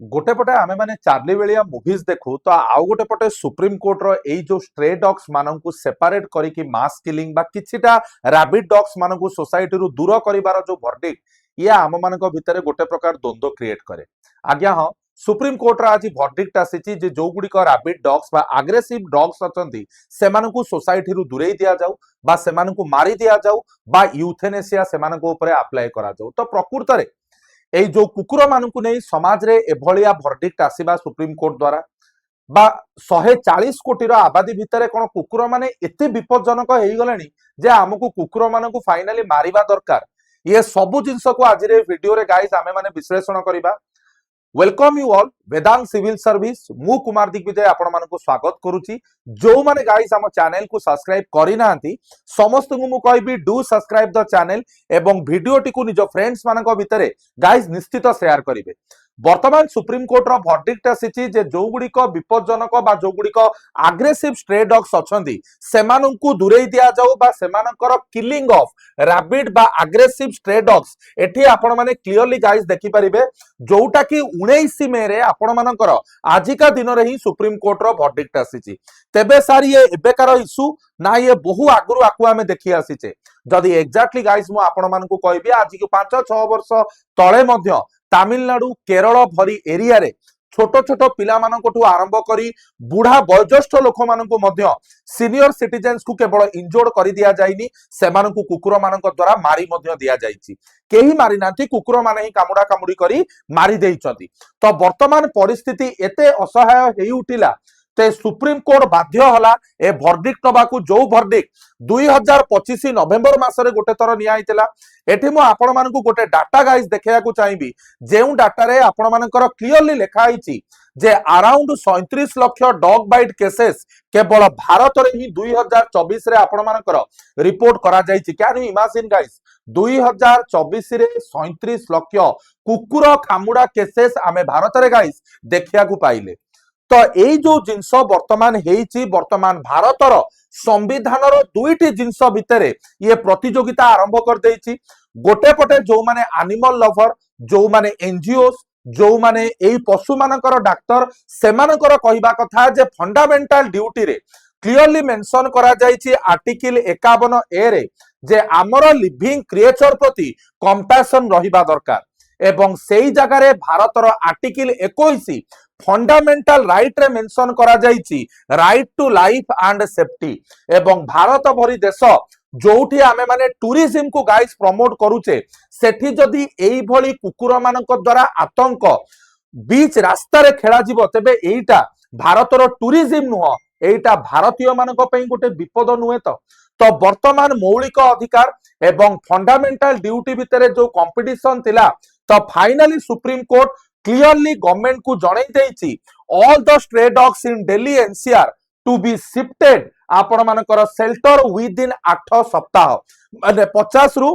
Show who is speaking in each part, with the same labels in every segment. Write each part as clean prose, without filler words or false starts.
Speaker 1: गोटे पटे आमे माने चार्ली बेलिया मूवीज देखु तो आउ गोटे पटे सुप्रीम कोर्ट रो एई जो स्ट्रे डॉग्स माननकु सेपरेट करी कि मास किलिंग बा किछिटा रैबिट डॉग्स माननकु सोसाइटी रु दूर करिवार जो वर्डिक्ट ये आम मानक भितरे गोटे प्रकार द्वंद्व क्रिएट करे। आज्ञा हाँ, सुप्रीम कोर्ट रा आज वर्डिक्ट आसीची जे जो गुडी को रैबिट डॉग्स बा एग्रेसिव डॉग्स अछंती सेमानकु सोसाइटी रु दूरेई दिया जाऊ बा सेमानकु मारी दिया जाऊ बा यूथेनेसिया सेमानकु ऊपरे अप्लाई करा जाऊ। तो प्रकृत रे एई जो कुकुर मानकु नै समाज रे एभलिया वर्डिक्ट आसीबा सुप्रीम कोर्ट द्वारा बा 140 कोटी रो आबादी भितरे कोन कुकुर माने एते विपज्जनक हेई गलेनी जे हमकु कुकुर मानकु फाइनली मारिबा दरकार। ये सबु जिंस को आज रे वीडियो रे गाइस आमे माने विश्लेषण करिबा। Welcome you all Vedant civil service मु कुमार दिग्विजय आपण मानकु स्वागत करूची। जो माने गाइस हम चैनल को सब्सक्राइब करि नांती समस्त को मु कहबी डू सब्सक्राइब द चैनल एवं वीडियो टी को निज फ्रेंड्स मानक भितरे गाइस निश्चित शेयर करिवे। वर्तमान सुप्रीम कोर्ट रो वर्डिक्ट आसीची जे जो गुडी को विपज्जनक बा जो गुडी को एग्रेसिव स्ट्रे डॉग्स अछंती सेमानंकु दूरेई दिया जाऊ बा सेमानकर किलिंग ऑफ रैबिट बा एग्रेसिव स्ट्रे डॉग्स एठी आपण माने क्लियरली गाइस देखि परिबे जोटा कि 19 मे रे आपण मानकर आजिका दिन रे ही सुप्रीम कोर्ट रो वर्डिक्ट आसीची। तेबे सार ये एबेकार इशू ना ये बहु आगुरु आकु आमे देखि आसीचे जदी एक्जेक्टली गाइस मु आपण मानकु कहबी आज के 5-6 वर्ष तळे मध्य तमिलनाडु केरल भरी एरिया रे छोट छोट पिला मानकटू आरंभ करी बुढ़ा वयोज्येष्ठ लोक मानकु मध्य सीनियर सिटीजन्स को केवल इंजोर्ड कर दिया जाइनी सेमानकु कुकुर मानक द्वारा मारी मध्य दिया जाइछि। केही मारी नांती कुकुर माने ही कामुडा कामुडी करी मारी देइछंती। तो वर्तमान परिस्थिति एते असहाय हेई उठिला ते सुप्रीम कोर्ट बाध्य होला ए वर्डिक्ट नबाकू जो वर्डिक्ट 2025 नवेम्बर मासरे गोटे थर निया आइतला। एठी मु आपण मानकु गोटे डाटा गाइस देखैया को चाहिबी जेउ डाटा रे आपण मानकर क्लियरली लिखा आइछि जे around 37 lakh dog bite cases केवल भारत रे ही 2024 रे आपण मानकर रिपोर्ट करा जाइछि। कैन यू इमेजिन गाइस 2024 रे 37 लाख कुकुर खामुडा केसेस आमे भारत रे गाइस देखिया को पाइले। तो यही जो जिनस वर्तमान हेइछि वर्तमान भारतर संविधान दुईटी जिनस भितरे ये प्रतियोगिता आरंभ कर देइछि। गोटे पटे जो माने एनिमल लवर जो माने एनजीओ जो माने एई पशु मानकर डाक्टर सेमानकर कहिबा कथा जे फंडामेंटल ड्यूटी रे क्लियरली मेंशन करा जाइछि आर्टिकल 51 ए रे जे आमर लिविंग क्रिएचर प्रति कंपैशन रहिबा दरकार एवं सेई जगह रे भारतर आर्टिकल 21 फंडामेंटल राइट रे मेंशन करा जाइछि right to life and safety एवं भारत भरी देश जोठी आमे माने टूरिज्म को गाइस प्रमोट करूचे सेठी जदी एई भली कुकुर मानक द्वारा आतंक बीच रास्ता रे खेला जीवो तेबे एईटा भारतर टूरिज्म नुह एईटा भारतीय मानक पई गोटे विपद नुहे। तो वर्तमान मौलिक अधिकार एवं फंडामेंटल ड्यूटी भितरे जो कंपटीशन थिला तो finally supreme court clearly government को जणाई देइछि all the stray dogs in Delhi NCR to be shifted आपण मानकर शेल्टर विद इन 8 सप्ताह माने 50 रु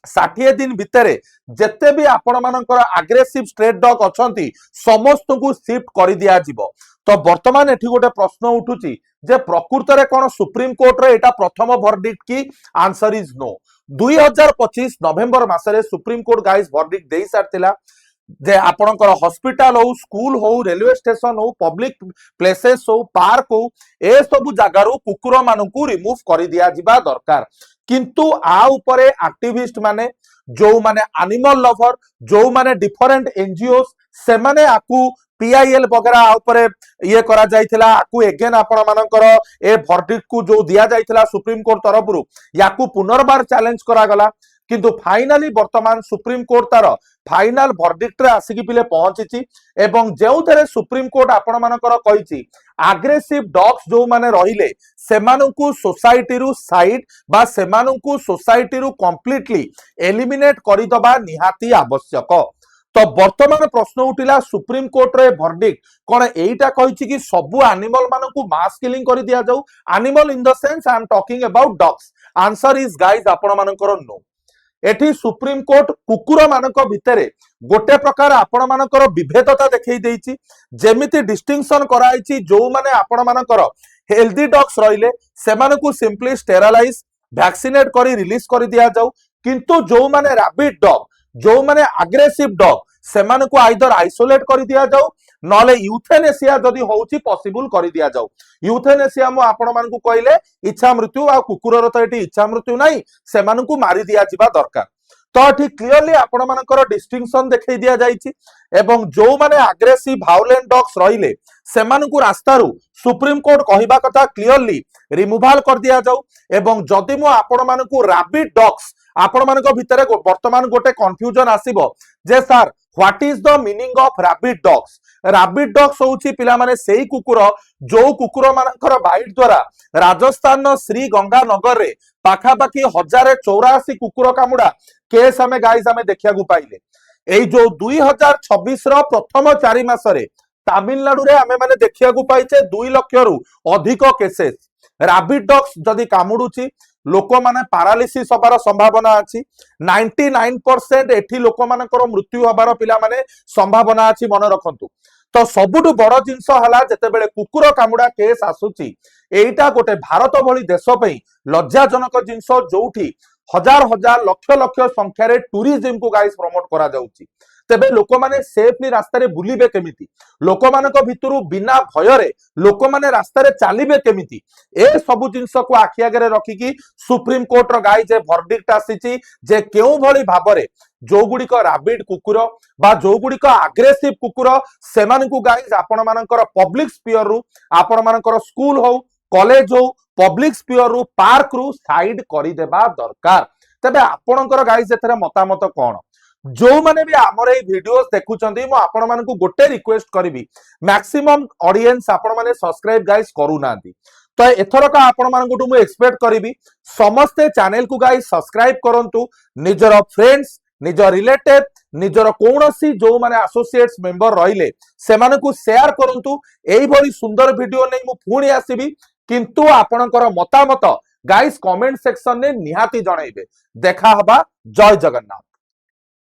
Speaker 1: 60 दिन भितरे जेते भी आपण मानकर एग्रेसिव स्ट्रे डॉग अछंती समस्त को शिफ्ट कर दिया जिवो। तो वर्तमान एठी गोटे प्रश्न उठुची जे प्रकृत रे कोन सुप्रीम कोर्ट रे एटा प्रथम वर्डिक्ट की आंसर इज नो। 2025 नवेम्बर मासरे सुप्रीम कोर्ट गाइस वर्डिक्ट देई सारतिला जे आपणकर हॉस्पिटल हो स्कूल हो रेलवे स्टेशन हो पब्लिक प्लेसेस हो पार्क हो ए सब जगार कुकुर मानकू रिमूव कर दिया जिबा दरकार। किंतु आ उपरे एक्टिविस्ट माने जो माने एनिमल लवर जो माने डिफरेंट एनजीओ से आकु पीआईएल वगैरह ऊपर ये करा जाइथिला आकु एगेन आपण मानकर ए वर्डिक्ट को जो दिया जाइथिला सुप्रीम कोर्ट तरफ रु याकु पुनर्बार चैलेंज करा गला। किंतु फाइनली वर्तमान सुप्रीम कोर्ट तार फाइनल वर्डिक्ट रे आसिकी पिले पहुंची एवं जेउथरे सुप्रीम कोर्ट आपण मानकर कहिछि एग्रेसिव डॉग्स जो माने रहिले सेमानंकु सोसाइटी रु साइड बा सेमानंकु सोसाइटी रु कंप्लीटली एलिमिनेट करि दबा निहाती आवश्यक। तो वर्तमान प्रश्न उठिला सुप्रीम कोर्ट रे वर्डिक्ट कोन एटा कहिछि कि सबु एनिमल मानकु मास किलिंग करि दिया जाऊ animal in the sense I am talking about dogs. Answer is guys आपण मानकर नो। एठी सुप्रीम कोर्ट कुकुर मानक भितरे गोटे प्रकार आपण मानकर विभेदता देखै देइछि जेमिति डिस्टिंक्शन कराइछि जो माने आपण मानकर हेल्दी डॉग्स रहिले सेमानकु सिंपली स्टेरलाइज वैक्सीनेट करी रिलीज करी दिया जाऊ। किंतु जो माने रैबिट डॉग जो माने एग्रेसिव डॉग ସେମାନଙ୍କୁ ଆଇଦର ଆଇସୋଲେଟ କରି ଦିଆଯାଉ ନହେଲେ ୟୁଥେନେସିଆ ଯଦି ହଉଛି ପସିବୁଲ କରି ଦିଆଯାଉ। ୟୁଥେନେସିଆ ମୁଁ ଆପଣ ମାନଙ୍କୁ କହିଲେ ଇଚ୍ଛା ମୃତ୍ୟୁ, ଆଉ କୁକୁରର ତ ଏଠି ଇଚ୍ଛା ମୃତ୍ୟୁ ନାହିଁ, ସେମାନଙ୍କୁ ମାରି ଦିଆଯିବା ଦରକାର। ତ ଏଠି କ୍ଲିୟରଲି ଆପଣ ମାନଙ୍କର ଡିଷ୍ଟିଂସନ ଦେଖେଇ ଦିଆଯାଇଛି ଏବଂ ଯୋଉମାନେ ଆଗ୍ରେସିଭ ଭାଉଲେଣ୍ଟ ଡଗ୍ସ ରହିଲେ ସେମାନଙ୍କୁ ରାସ୍ତାରୁ ସୁପ୍ରିମକୋର୍ଟ କହିବା କଥା କ୍ଲିୟରଲି ରିମୁଭାଲ କରି ଦିଆଯାଉ। ଏବଂ ଯଦି ମୁଁ ଆପଣ ମାନଙ୍କୁ ରାବିଡ ଡଗ୍ସ, ଆପଣ ମାନଙ୍କ ଭିତରେ ବର୍ତ୍ତମାନ ଗୋଟେ କନफ्ୟୁଜନ ଆସିବ ଯେ sir what is the meaning of rabid dogs. Rabid dogs होउची पिला माने सेही कुकुर जो कुकुर मानकर बाइट द्वारा राजस्थान श्री गंगानगर रे पाखा पाखी 1084 कुकुर कामुडा केस हमें गाइस हमें देखिया को पाइले। एई जो 2026 रो प्रथम 4 मास रे तमिलनाडु रे हमें माने देखिया को पाइचे 2 लाख रु अधिक केसेस रैबिड डॉग्स जदी कामुडुची लोक माने पारालिसिस होबार संभावना अछि। 99% एठी लोक मानकर मृत्यु होबार पिला माने संभावना अछि मन रखंतु। तो सबुठु बड़ जिंस हला जेतेबेले कुकुर कामुडा केस आसुची एइटा गोटे भारत भली देश पई लज्जाजनक जिंस जोउठी हजार हजार लक्ष लक्ष संख्या रे टूरिज्म को गाइस प्रमोट करा जाउची। तेबे लोक माने सेफली रास्ता रे बुलिबे केमिति, लोक मानक भितरु बिना भय रे लोक माने रास्ता रे चालिबे केमिति, ए सब जिंस को आखि आगे रखिकी सुप्रीम कोर्ट रो गाइस ए वर्डिक्ट आसीची जे केउ भली भाबरे जो गुड़िक रैबिड कुकुर बा जो गुड़िक आग्रेसिव कुकुर सेमानकु गाइस आपण मानकर पब्लिक स्पीयर रु आपण मानकर स्कूल हो कॉलेज हो पब्लिक स्पीयर रु पार्क रु साइड करि देबा दरकार। तबे आपणकर गाइस एथरे मतामत कोन? जो माने भी आमर ए वीडियोस देखुचंदी मो आपण मानकु गोटे रिक्वेस्ट करिवि मैक्सिमम ऑडियंस आपण माने सब्सक्राइब गाइस करू नांती। तो एथरका आपण मानकु मु एक्सपेक्ट करिवि समस्ते चैनल को गाइस सब्सक्राइब करंतु, निजर फ्रेंड्स निजर रिलेटिव निजर कोनोसी जो माने एसोसिएट्स मेंबर रहिले सेमानकु शेयर करंतु। एई भली सुंदर वीडियो नै मु पुणी आसीबी, किंतु आपणकर मतामत गाइस कमेंट सेक्शन ने निहाती जणाइबे। देखा हबा। जय जगन्नाथ।